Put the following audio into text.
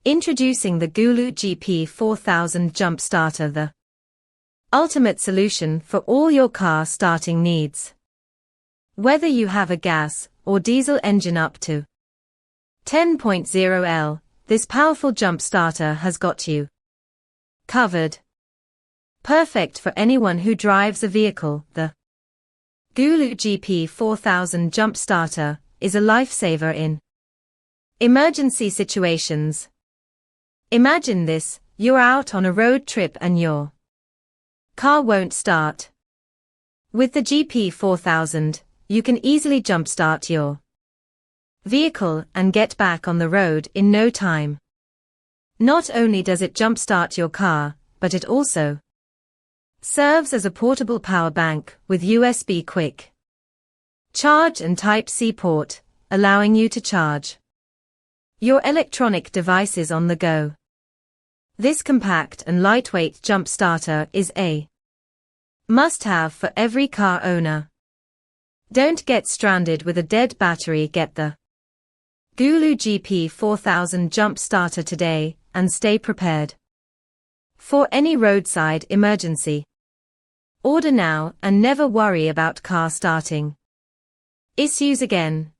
Introducing the Gulu GP4000 Jump Starter, the ultimate solution for all your car starting needs. Whether you have a gas or diesel engine up to 10.0L, this powerful jump starter has got you covered. Perfect for anyone who drives a vehicle, the Gulu GP4000 Jump Starter is a lifesaver in emergency situations. Imagine this: you're out on a road trip and your car won't start. With the GP4000, you can easily jumpstart your vehicle and get back on the road in no time. Not only does it jumpstart your car, but it also serves as a portable power bank with USB quick charge and Type-C port, allowing you to charge your electronic devices on the go. This compact and lightweight jump starter is a must-have for every car owner. Don't get stranded with a dead battery. Get the Gulu GP4000 Jump Starter today and stay prepared for any roadside emergency. Order now and never worry about car starting issues again.